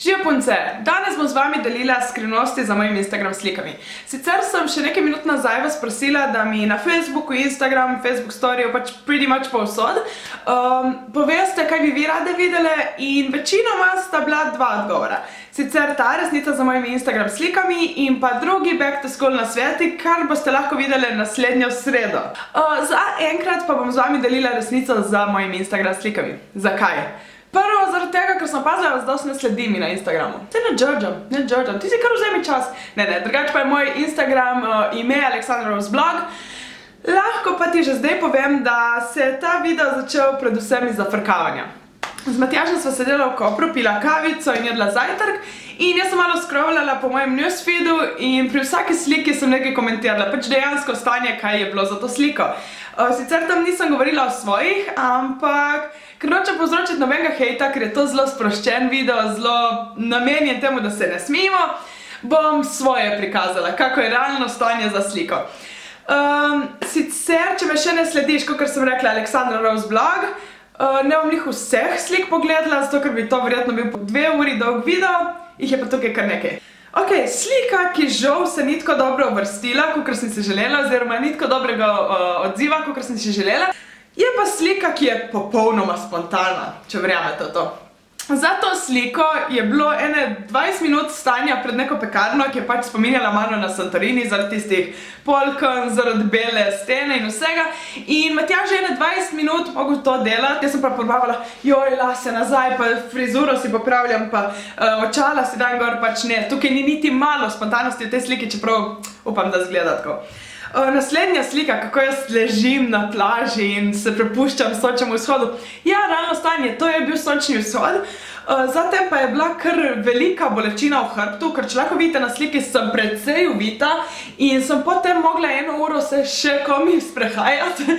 Živijo punce, danes bom z vami delila skrivnosti za mojimi Instagram slikami. Sicer sem še nekaj minut nazaj vas prosila, da mi na Facebooku, Instagram, Facebook storiju, pač pretty much povsod, poveste, kaj bi vi rade videle in večinoma sta bila dva odgovora. Sicer ta resnica za mojimi Instagram slikami in pa drugi back to school nasveti, kar boste lahko videli naslednjo sredo. Za enkrat pa bom z vami delila resnico za mojimi Instagram slikami. Zakaj? Prvo, zaradi tega, ker sem opazila, da dosti ne sledi mi na Instagramu. Te ne džordžam, ti si kar vzemi čas. Ne, drugače pa je moj Instagram ime Aleksandra Rose Blog. Lahko pa ti že zdaj povem, da se je ta video začel predvsem iz zafrkavanja. Z Matjažem sva sedela v Kopru, pila kavico in jedla zajtrk in jaz sem malo scrollala po mojem newsfeedu in pri vsaki sliki sem nekaj komentirala, pač dejansko stanje, kaj je bilo za to sliko. Sicer tam nisem govorila o svojih, ampak ker nočem povzročiti nobenega hejta, ker je to zelo sproščen video, zelo namenjen temu, da se ne smijemo, bom svoje prikazala, kako je realno stanje za sliko. Sicer, če me še ne slediš, kot sem rekla, Aleksandra Rose Blog, ne bom njih vseh slik pogledala, zato ker bi to verjetno bil 2 uri dolg video, jih je pa tukaj kar nekaj. Ok, slika, ki žal se ni tako dobro uvrstila, kakor sem si želela, oziroma ni tako dobrega odziva, kakor sem si želela, je pa slika, ki je popolnoma spontana, če verjamete v to. Za to sliko je bilo ene 20 minut stanja pred neko pekarno, ki je pač spominjala malo na Santorini, zaradi tistih polken, zaradi bele stene in vsega. In Matjaž je ene 20 minut mogel to delati, jaz sem pa pobavala, joj, lase nazaj, pa frizuro si popravljam, pa očala si dajem gor, pač ne. Tukaj ni niti malo spontanosti v tej sliki, čeprav upam, da zgleda tako. Naslednja slika, kako jaz ležim na plaži in se prepuščam sončnemu vzhodu. Ja, realno stanje, to je bil sončni vzhod. Zatem pa je bila kar velika bolečina v hrbtu, ker če lahko vidite na sliki, sem precej uvita in sem potem mogla 1 uro se še komi sprehajati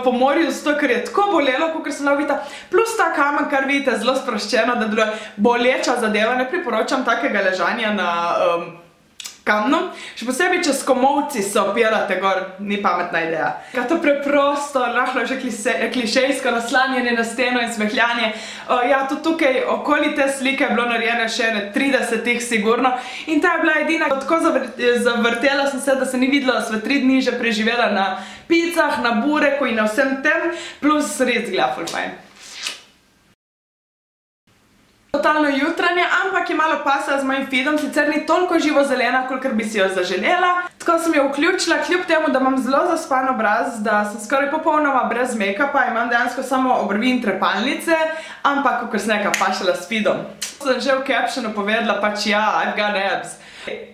po morju, zato ker je tako bolelo, kakor sem bila uvita. Plus ta kamen, kar vidite, zelo sproščeno, da deluje boleča zadeva, ne priporočam takega ležanja na kamnu. Še posebej, če s komolci se opirate gor, ni pametna ideja. To preprosto, rahlo že klišejsko naslanjanje na steno in smehljanje. Ja, tudi tukaj okoli te slike je bilo narejene še 30 sigurno. In ta je bila edina, tako zavrtela sem se, da se ni videla, da sva 3 dni že preživela na picah, na bureku in na vsem tem, plus res gleda ful fajn. Totalno jutranje, ampak je malo pasala z mojim feedom, sicer ni toliko živo zelena, kolikor bi si jo zaželela. Tako sem jo vključila, kljub temu, da imam zelo zaspan obraz, da sem skoraj popolnoma brez make-upa, imam dejansko samo obrvi in trepalnice, ampak kakor sem neka pašala s feedom. Sem že v captionu povedala, pač ja, I've got abs.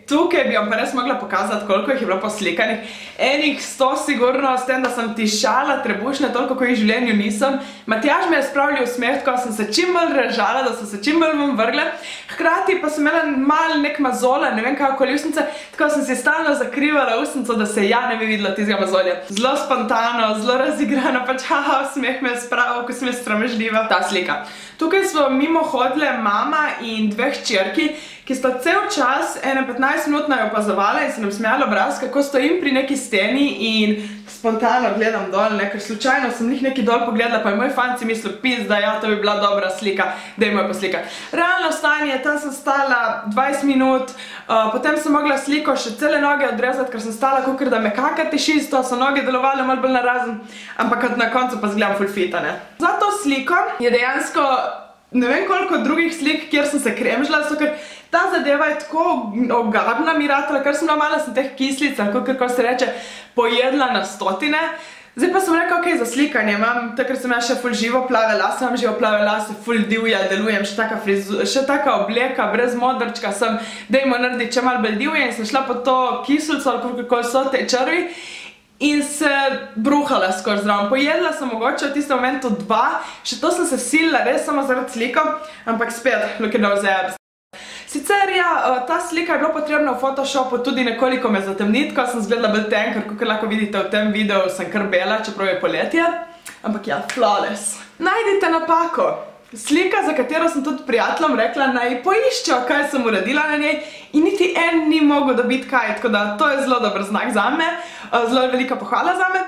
Tukaj bi vam pa res mogla pokazati, koliko jih je bilo poslikanih. Enih 100 sigurno, s tem, da sem tišala trebušne, toliko, ko jih v življenju nisem. Matjaž me je spravljal v smeh, tako sem se čim bolj režala, da sem se čim bolj vam vrgle. Hkrati pa sem imela malo nek mazola, ne vem kaj okoli usnice, tako sem si stalno zakrivala usnico, da se ja ne bi videla tistega mazolja. Zelo spontano, zelo razigrano, pač haha, smeh me je spravil, ko sem je sramežljiva. Ta slika. Tukaj smo mimo hodile mama in 2 hčerki, ki sta cel čas, ene 15 minut naj opazovala in se nam smejala obraz, kako stojim pri neki steni in spontano gledam dol, ker slučajno sem njih neki dol pogledala, pa je moj fan si mislil, da ja, to bi bila dobra slika, dajmo jo poslikati. Realno stanje, tam sem stala 20 minut, potem sem mogla sliko še cele noge odrezati, ker sem stala kakor da me kaka tiši, to so noge delovale malo bolj narazen, ampak na koncu pa zgledam ful fita, ne. Za to sliko je dejansko ne vem koliko drugih slik, kjer sem se kremžila, zato ker ta zadeva je tako ogabna mi ratala, ker sem bila malo sem teh kislic, kako se reče, pojedla na stotine. Zdaj pa sem rekla, ok, za slikanje imam, takrat sem še ful živo plave lase, imam živo plave lase, ful divja, delujem, še taka obleka, brez modrčka sem, dajmo narediti če malo bolj divje in sem šla po to kislico, ali kako so te črvi. In se bruhala skoraj zraven. Pojedla sem mogoče v tistem momentu 2, še to sem se silila res samo zaradi sliko, ampak spet, look at those abs. Sicer ja, ta slika je bilo potrebna v Photoshopu tudi nekoliko me zatemniti, ko sem zgledala bolj ten, ker kakor lahko vidite v tem videu sem kar bela, čeprav je poletje. Ampak ja, flawless. Najdite napako. Slika, za katero sem tudi prijateljem rekla, naj poiščejo, kaj sem uredila na njej in niti en ni mogel dobiti kaj, tako da to je zelo dober znak zame, zelo velika pohvala zame.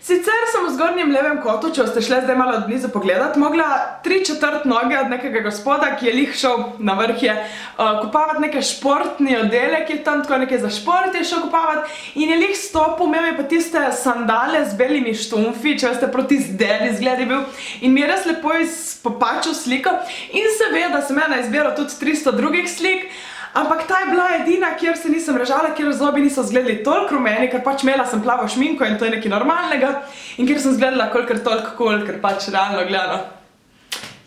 Sicer sem v zgornjem levem kotu, če ste šli zdaj malo od blizu pogledat, mogla 3/4 noge od nekega gospoda, ki je lih šel na vrh je kupavati neke športni oddelek, je tam tako nekaj za šport je šel kupavati in je lih stopil, imel je pa tiste sandale z belimi štumfi, če veste, proti zdeli izgled je bil in mi je res lepo izpopačil sliko in seveda sem ena izbira tudi 300 drugih slik, ampak ta je bila edina, kjer se nisem režala, kjer zobi niso izgledali toliko rumeni, ker pač imela sem plavo šminko in to je nekaj normalnega in kjer sem izgledala kolikor toliko cool, ker pač realno gledano.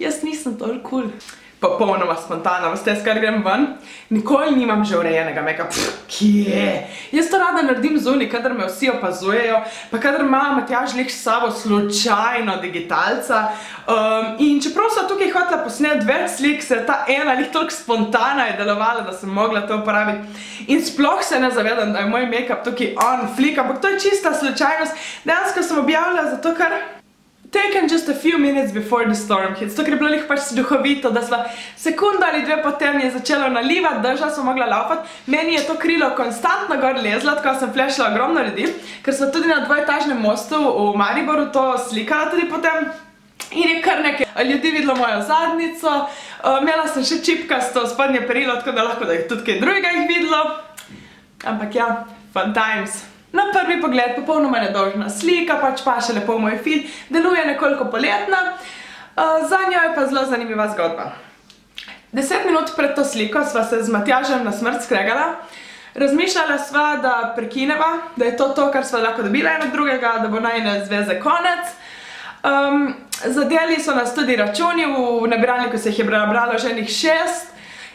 Jaz nisem toliko cool. Popolnoma spontana, veste, skar grem ven, nikoli nimam že urejenega make-up. Kje? Jaz to rada naredim zunaj, kadar me vsi opazujejo, pa kadar ima Matjaž lih s sabo slučajno digitalca. In čeprav so tukaj hotela posneti več slik, se je ta ena lih toliko spontana je delovala, da sem mogla to uporabiti. In sploh se ne zavedam, da je moj make-up tukaj on flick, ampak to je čista slučajnost. Dejansko sem objavila zato, ker taken just a few minutes before the storm hits. To, ker je bilo lih pač duhovito, da sva sekunda ali dve potem je začelo nalivati, drža sem mogla laufati. Meni je to krilo konstantno gor lezla, tako sem flešila ogromno ljudi, ker sva tudi na dvojetažnem mostu v Mariboru to slikala tudi potem. In je kar nekaj ljudi videlo mojo zadnico, imela sem še čipkasto spodnje perilo, tako da lahko da je tudi kaj drugega jih videlo. Ampak ja, fun times. Na prvi pogled popolnoma nedolžna slika, pač pa še lepo moj feed, deluje nekoliko poletna, za njo je pa zelo zanimiva zgodba. 10 minut pred to sliko sva se z Matjažem na smrt skregala, razmišljala sva, da prekineva, da je to, kar sva lahko dobila eno drugega, da bo najine zveze konec. Zadeli so nas tudi računi, v nabiralniku se jih je bralo že enih 6,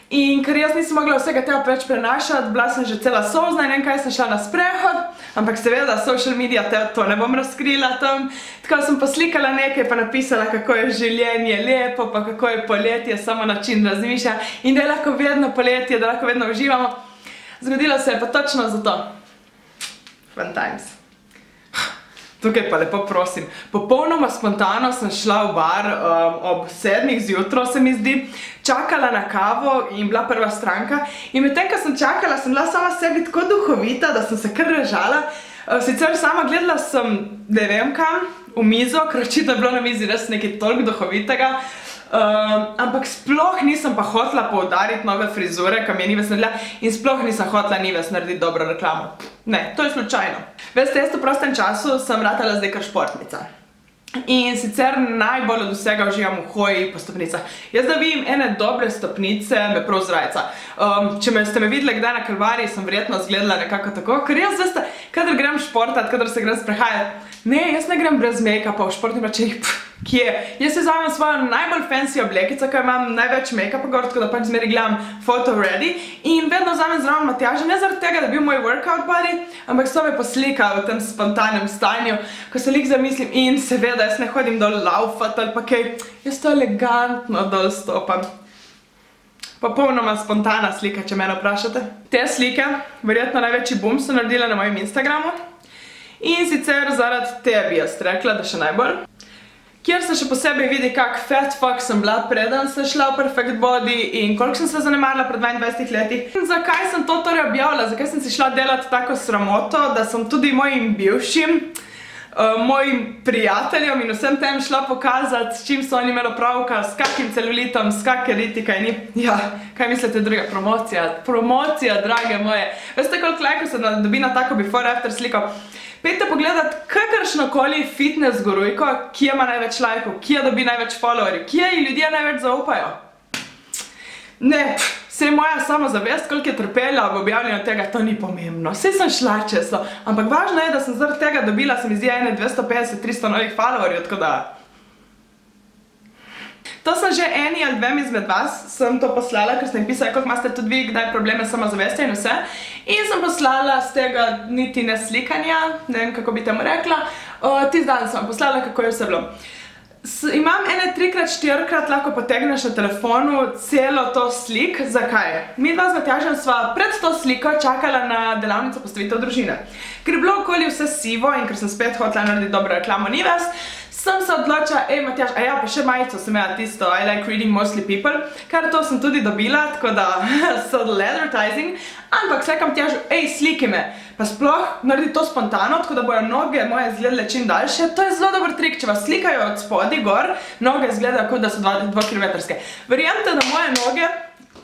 in ker jaz nisem mogla vsega tega preveč prenašati, bila sem že cela solzna in nekaj sem šla na sprehod, ampak seveda social media to ne bom razkrila tam, tako sem poslikala nekaj pa napisala, kako je življenje lepo, pa kako je poletje, samo način razmišljanja in da je lahko vedno poletje, da lahko vedno uživamo. Zgodilo se je pa točno zato. Fun times. Tukaj pa lepo prosim, popolnoma spontano sem šla v bar ob 7 zjutraj, se mi zdi, čakala na kavo in bila prva stranka in medtem, ko sem čakala, sem bila sama sebi tako duhovita, da sem se kar režala. Sicer sama gledala sem, ne vem kam, v mizo, ker očitno je bilo na mizi res nekaj toliko duhovitega, ampak sploh nisem pa hotela poudariti nove frizure, kam je Nives naredila in sploh nisem hotela Nives narediti dobro reklamo. Ne, to je slučajno. Veste, jaz v prostem času sem ratala zdaj kar športnica. In sicer najbolj od vsega uživam v hoji po stopnicah. Jaz da vidim ene dobre stopnice, me prav zrajca. Če ste me videli kdaj na Kalvariji, sem verjetno izgledala nekako tako, ker jaz, veste, kadar grem športat, kadar se grem sprehajati, ne, jaz ne grem brez make-upa v športnih plačenih, kje? Jaz se vzamem svojo najbolj fancy oblekico, ko imam največ make-upa gor, tako da pač zmeri gledam photo ready in vedno vzamem zraven Matjaža, ne zaradi tega, da bi bil moj workout body, ampak so me poslika v tem spontanem stanju, ko se lik zamislim in seveda jaz ne hodim dol laufat ali pa kaj, jaz to elegantno dol stopam. Popolnoma spontana slika, če mene vprašate. Te slike, verjetno največji boom so naredila na mojem Instagramu in sicer zaradi te bi jaz rekla, da še najbolj. Kjer se še posebej vidi, kak fat fuck sem bila preden sem šla v Perfect Body in koliko sem se zanemarila pred 22 letih. Zakaj sem to torej objavila? Zakaj sem si šla delati tako sramoto, da sem tudi mojim bivšim, mojim prijateljem in vsem tem šla pokazati, s čim so oni imeli opravka, s kakim celulitom, s kake riti, kaj ni. Ja, kaj mislite druga? Promocija. Promocija, drage moje. Veste, koliko lajkov se dobi na tako before-after sliko? Pejte pogledat kakršnokoli fitness gurujko, kje ima največ lajkov, kje dobi največ followerjev, kje ji ljudje največ zaupajo. Ne, saj moja samozavest, koliko je trpela ob objavljanju tega, to ni pomembno. Saj sem šla čez to, ampak važno je, da sem zaradi tega dobila, se mi zdi, 250-300 novih followerjev, tako da... To sem že eni ali dvem izmed vas, sem to poslala, ker sem jim pisala, koliko imate tudi vi, kdaj probleme s samozavestjo in vse. In sem poslala z tega niti ne slikanja, ne vem, kako bi temu rekla, tisti dan sem poslala, kako je vse bilo. Imam ene 3x4 lahko potegneš na telefonu celo to slik. Zakaj? Mi dva z Matjažem sva pred to sliko čakala na delavnico postavitev družine. Ker je bilo okoli vse sivo in ker sem spet hotela narediti dobro reklamo Nives, sem se odločila, Matjaž, a ja, pa še majico sem imela tisto, I like reading mostly people, kar to sem tudi dobila, tako da subtle advertising, ampak sekam Matjažu, sliki me, pa sploh naredi to spontano, tako da bojo noge moje izgledale čim daljše. To je zelo dober trik, če vas slikajo od spodi gor, noge izgledajo kot da so 2-kilometrske. Verjemite, da moje noge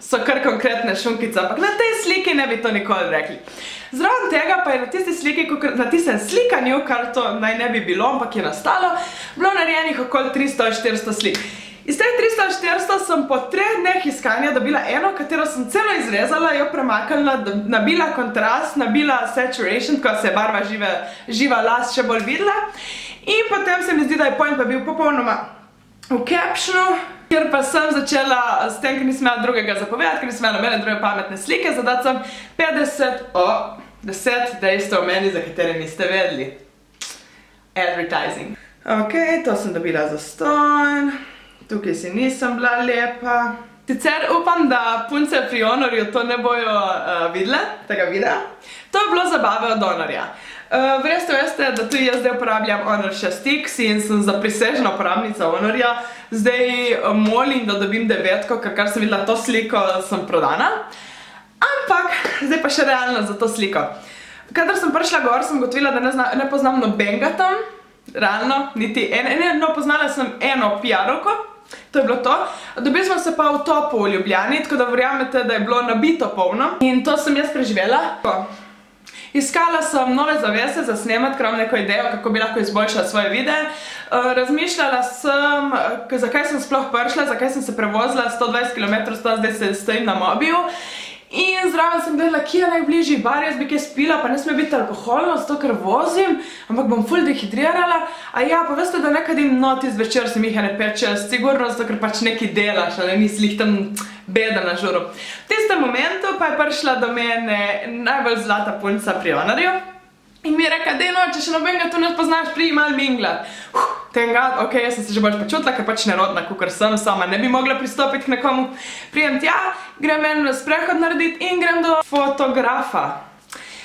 so kar konkretne šunkice, ampak na tej sliki ne bi to nikoli rekli. Zraven tega pa je na tisti sliki, na tistem slikanju, kar to naj ne bi bilo, ampak je nastalo, bilo narejenih okoli 300-400 slik. Iz teh 300-400 sem po 3 dneh iskanja dobila eno, katero sem celo izrezala, jo premaknila, nabila kontrast, nabila saturation, ko se je barva živa las še bolj videla. In potem se mi zdi, da je point pa bil popolnoma v captionu, kjer pa sem začela s tem, ker nisem imela drugega zapovedati, ker nisem imela nobene druge pametne slike, zadati sem 10 dejstev o meni, za katere niste vedeli. Advertising. Ok, to sem dobila zastonj. Tukaj si nisem bila lepa. Sicer upam, da punce pri Honorju to ne bojo videle, tega videa. To je bilo zabave od Honorja. Veste, da tudi jaz zdaj uporabljam Honor 6X in sem zaprisežna uporabnica Honorja. Zdaj molim, da dobim 9, ker kar sem videla to sliko, sem prodana. Ampak, zdaj pa še realno za to sliko. Kadar sem prišla gor, sem gotovila, da ne poznam nobenega tam. Realno, niti eno, poznala sem eno PR-ovko. To je bilo to. Dobili smo se pa v Topu v Ljubljani, tako da verjamete, da je bilo nabito polno. In to sem jaz preživela. Iskala sem nove zavese za snemati, ker imam neko idejo, kako bi lahko izboljšala svoje videe. Razmišljala sem, zakaj sem sploh prišla, zakaj sem se prevozila 120 km, zdaj se stojim na mobilu. In zraven sem gledala, kje je najbližji bar, jaz bi kaj spila, pa ne sme biti alkoholno, zato ker vozim, ampak bom ful dehidrirala. A ja, pa veste, da nekadim notis večer se mi jih ne peče, sigurno, zato ker pač neki delaš, ali nisi jih tam beda na žuru. V tistem momentu pa je prišla do mene najbolj zlata punca pri Honorju in mi je rekla, dej no, če še nobenega tu ne poznaš, pridi malo minglat. Thank God, ok, jaz sem se že bolj počutila, ker pač nerodna, kakor sem, sama ne bi mogla pristopiti k nekomu. Prijem tja, grem en sprehod narediti in grem do fotografa.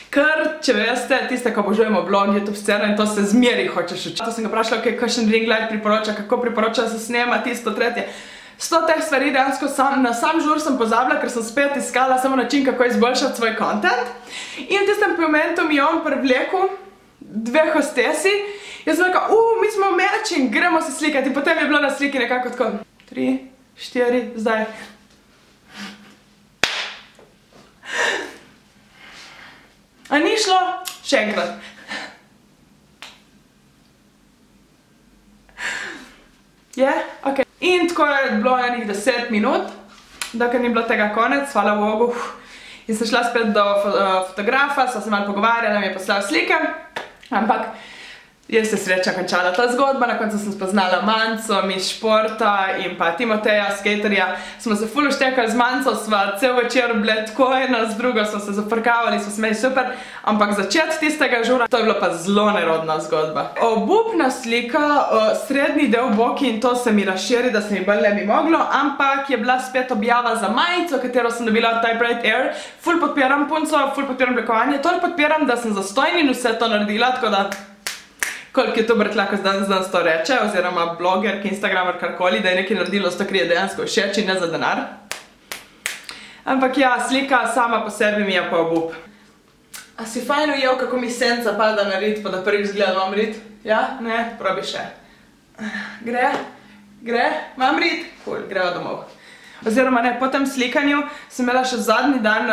Ker, če veste, tiste, ko obožujemo blog, YouTube sceno in to se zmeri hočeš učiti. To sem ga vprašala, kakšen ring light priporoča, kako priporoča se snema, tisto, tretje. 100 teh stvari dejansko na sam žur sem pozabila, ker sem spet iskala samo način, kako izboljšati svoj content. In v tistem momentu mi je on privlekel 2 hostesi. Jaz sem rekla, mi smo matching, gremo se slikati. In potem je bilo na sliki nekako tako 3, 4, zdaj. A ni šlo? Še enkrat. Je? Ok. In tako je bilo enih 10 minut, dokaj ni bilo tega konec, hvala Bogu. In sem šla spet do fotografa, sva se malo pogovarjala, mi je poslal slike, ampak je se sreča končala ta zgodba, na koncu sem spoznala Manco, iz športa in pa Timoteja, skaterja. Smo se ful uštekali z Manco, sva cel večer bile tako ena z drugo, smo se zafrkavali, smo se imeli super, ampak začet tistega žura, to je bilo pa zelo nerodna zgodba. Obupna slika, srednji del boki in to se mi razširi, da se mi bolj ne bi moglo, ampak je bila spet objava za majico, katero sem dobila od Typewrite Air. Ful podpiram punco, ful podpiram oblikovanje, toliko podpiram, da sem zastojn in vse to naredila, tako da koliko youtuber lahko danes to reče, oziroma bloger, instagramer, karkoli, da je nekaj naredilo, zato ker je dejansko všeč in ne za denar. Ampak ja, slika sama po sebi mi je pa obup. A si fajn ujel, kako mi senca pada na rit, pa da prvič zgleda imam rit? Ja? Ne? Probi še. Gre? Gre? Imam rit? Ful, grejo domov. Oziroma ne, po tem slikanju sem imela še zadnji dan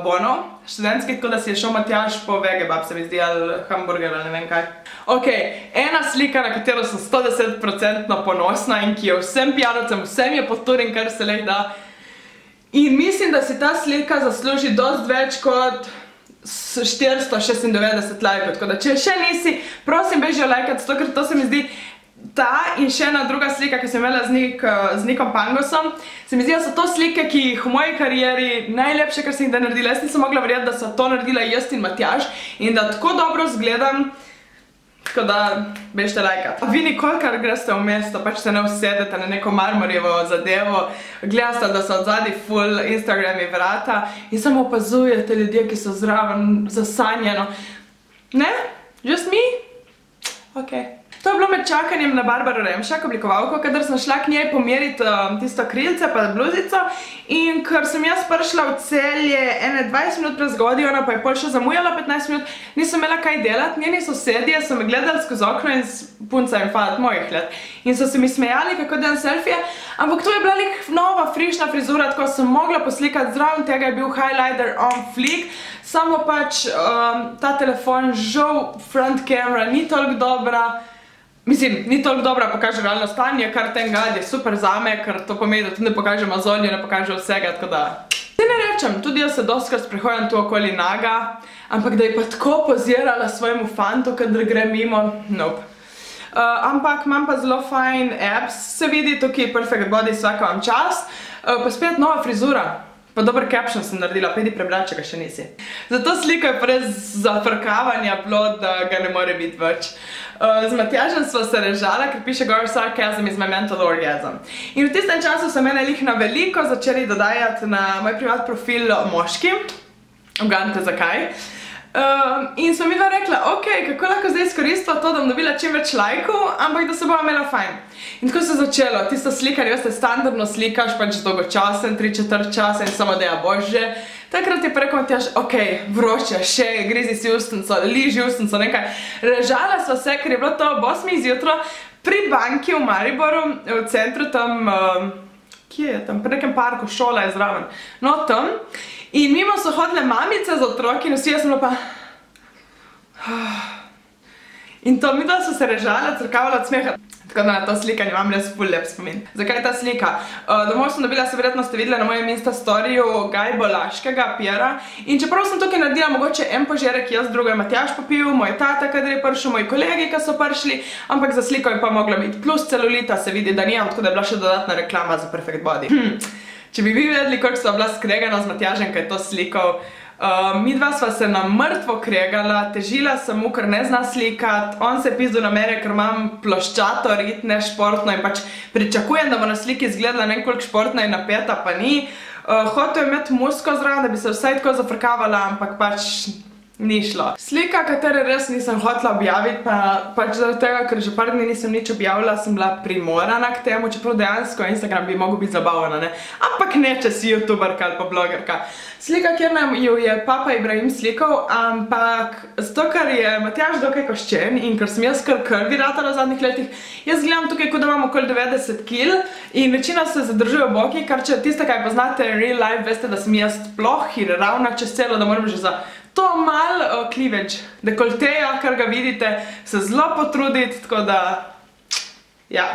bono, študentski, tako da si je šel Matjaž po vegebab, se mi zdi, ali hamburger, ali ne vem kaj. Ok, ena slika, na katero sem 110% ponosna in ki je vsem PR-ovcem, vsem je poturim, kar se leh da. In mislim, da si ta slika zasluži dosti več kot 496 lajkov, tako da če še nisi, prosim beži jo lajkati, ker to se mi zdi ta in še ena druga slika, ki sem imela z Nikom Pangosom. Se mi zdi, da so to slike, ki jih v moji karieri najlepše, kar sem jih da naredila. Jaz nisem mogla verjeti, da so to naredila jaz in Matjaž in da tako dobro zgledam, tako da bežite lajkat. Vi nikolikar greste v mesto, pač se ne usedete na neko marmorjevo zadevo, gledate, da so odzadi full Instagrami vrata in samo opazujete ljudje, ki so zraven zasanjeno. Ne? Just me? Ok. To je bilo med čakanjem na Barbaro Remšak, oblikovalko, kadar sem šla k njej pomeriti tisto krilce pa bluzico in ker sem jaz prišla v Celje 20 minut prezgodaj, ona pa je pol še zamujala 15 minut, nisem imela kaj delati, njeni sosedje so me gledali skozi okno in punca in fat mojih let in so se mi smejali, kako delam selfije, ampak to je bila lik nova, frišna frizura, tako sem mogla poslikati zraven, tega je bil highlighter on fleek, samo pač ta telefon, žal front camera ni toliko dobra. Mislim, ni toliko dobra, pokaže realno stanje, kar ten gad je super zame, ker to pomeni, da tudi ne pokaže mazolje, ne pokaže vsega, tako da... Te ne rečem, tudi jaz se dostikrat sprehojam tu okoli naga, ampak da je pa tako pozirala svojemu fantu, kadar gre mimo, nope. Ampak imam pa zelo fajn abs, se vidi, tukaj perfect body, svaka vam čas, pa spet nova frizura. Pa dober caption sem naredila, pedi prebrati, če ga še nisi. Zato sliko je brez zafrkavanja bilo, da ga ne more biti več. Z Matjažem sva se režala, ker piše gore sarcasm is my mental orgasm. In v tistem času so mene lih na veliko začeli dodajati na moj privat profil moški. Ugante zakaj. In so mi dva rekla, ok, kako lahko zdaj izkoristila to, da bom dobila čim več lajkov, ampak da se bova imela fajn. In tako se začelo, tisto slikanje, veste, standardno slikaš, pač dolgočasen, 3/4 časa in samo da ja bože. Takrat je preko Matjaž, ok, vroče, še, grizi si ustnico, liži ustnico, nekaj. Režala sva se, ker je bilo to ob 8 zjutraj pri banki v Mariboru, v centru tam, kje je tam, pri nekem parku, šola je zraven. No, tam. In mimo so hodile mamice z otroki in vsi jaz sem bila pa... In to mi da so se režale, crkavala od smeha. Tako da na to slikanje imam res ful lep spomin. Zakaj ta slika? Domov sem dobila, se verjetno ste videli na mojem Instastoriju Gajbo Laškega, Pjera. In čeprav sem tukaj naredila mogoče en požerek, jaz drugo je Matjaž popil, moj tata, kadar je prišel, moji kolegi, ki so prišli, ampak za sliko je pa mogla biti plus celulita, se vidi, da nijam, tako da je bila še dodatna reklama za Perfect Body. Če bi vi vedeli, koliko sva bila skregana z Matjažem, kaj je to slikal, midva sva se na mrtvo kregala, težila sem mu, ker ne zna slikati, on se je pizdil na mene, ker imam ploščato, ritne, športno in pač pričakujem, da bo na sliki izgledala nekoliko športna in napeta, pa ni. Hotel je imeti musko zraven, da bi se vsaj tako zafrkavala, ampak pač ni šlo. Slika, katere res nisem hotela objaviti, pač zaradi tega, ker že par dni nisem nič objavila, sem bila primorana k temu, čeprav dejansko Instagram bi mogel biti zabavna, ne? Ampak ne, če si youtuberka ali pa blogerka. Slika, kjer nam jo je papa Ibrahim slikal, ampak zato, ker je Matjaž dokaj koščen in ker sem jaz kar krvi ratala v zadnjih letih, jaz gledam tukaj, kot da imam okoli 90 kil in večina se zadržuje v boki, kar če tiste, kaj poznate real life, veste, da sem jaz ploh in ravna čez celo, da moram že za to mal cleavage, dekolteja, kar ga vidite, se zelo potruditi, tako da, ja,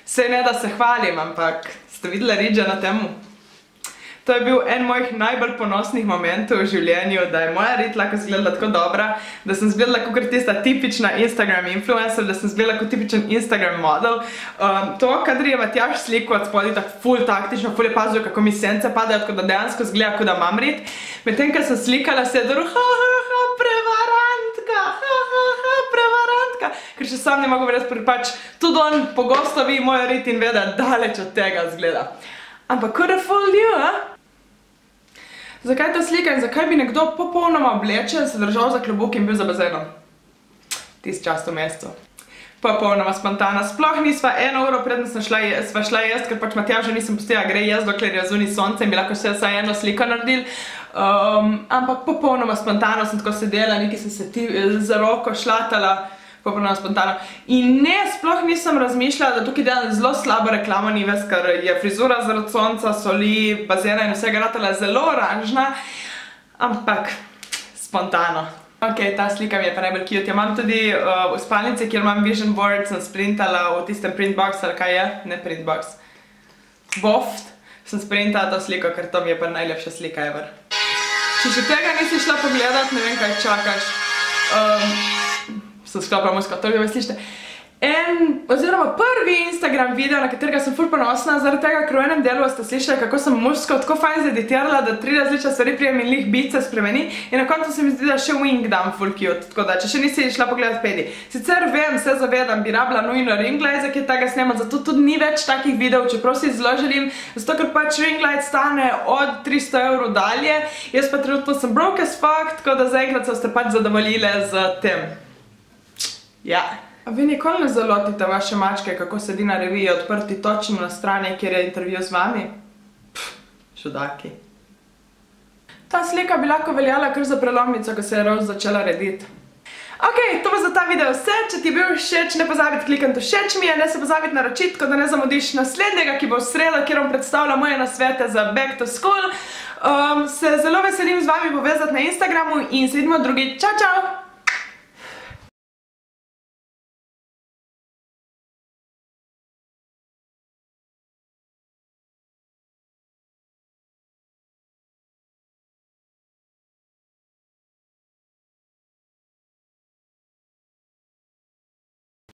se ne da se hvalim, ampak ste videli Ridža na temu? To je bil en mojih najbolj ponosnih momentov v življenju, da je moja rit lahko izgledala tako dobra, da sem izgledala kot tista tipična Instagram influencer, da sem izgledala kot tipičen Instagram model. To, kadar je Matjaž sliko od spodaj tako ful taktično, ful je pazil, kako mi sence padajo, tako da dejansko izgleda, kot da imam rit. Medtem, ker sem slikala, se je dobro, prevarantka, prevarantka, ker še sam ne mogu verjeti, pač tudi on pogosto vi mojo rit in ve, da daleč od tega izgleda. Ampak could have fooled you, a? Zakaj ta slika in zakaj bi nekdo popolnoma oblečen se držal za klobuk in bil za bazenom? Tist čas v mestu. Popolnoma spontana. Sploh nisva 1 uro predno sva šla jest, ker pač Matjaža nisem pustila gre jest, dokler je zunaj sonce in bi lahko še vsaj eno sliko naredili. Ampak popolnoma spontano sem tako sedela, nekaj sem se za roko šlatala, popolnoma spontano. In ne, sploh nisem razmišljala, da tukaj delam zelo slabo reklamo, ni ves, ker je frizura zaradi sonca, soli, bazena in vsega ratala zelo oranžna, ampak spontano. Ok, ta slika mi je pa najbolj cute. Ja, imam tudi v spalnici, kjer imam vision board, sem sprintala v tistem printbox, ali kaj je? Ne printbox. Boft. Sem sprintala to sliko, ker to mi je pa najlepša slika ever. Če še tega nisi šla pogledat, ne vem, kaj čakaš. Sem sklopila musko, toliko me slište. Oziroma prvi Instagram video, na katerega sem ful ponosna, zaradi tega, ker v enem delu ste slišali, kako sem musko tako fajn zeditirala, da 3 različne stvari prijem in lih bice spremeni in na koncu se mi zdi, da še wing dam ful cute, tako da, če še nisi šla pogledat pedi. Sicer vem, se zavedam, bi rabila nujno ring light, za kaj tega snemam, zato tudi ni več takih videov, čeprav si zelo želim, zato ker pač ring light stane od 300 € dalje, jaz pa trenutno sem broke as fuck, tako da zaenkrat so ste pač zadovoljile z tem. Ja. A vi nikoli ne zalotite vaše mačke, kako sedi na reviji Odprti točno na strani, kjer je intervju z vami? Čudaki. Ta slika bi lahko veljala kar za prelomnico, ko se je Rose začela rediti. Ok, to bo za ta video vse. Če ti je bil všeč, ne pozabiti klikniti všeč mi je, ne se pozabiti naročiti, tako da ne zamudiš naslednjega, ki bo v sredo, kjer vam predstavlja moje nasvete za back to school. Se zelo veselim z vami povezati na Instagramu in se vidimo drugič. Čau, čau!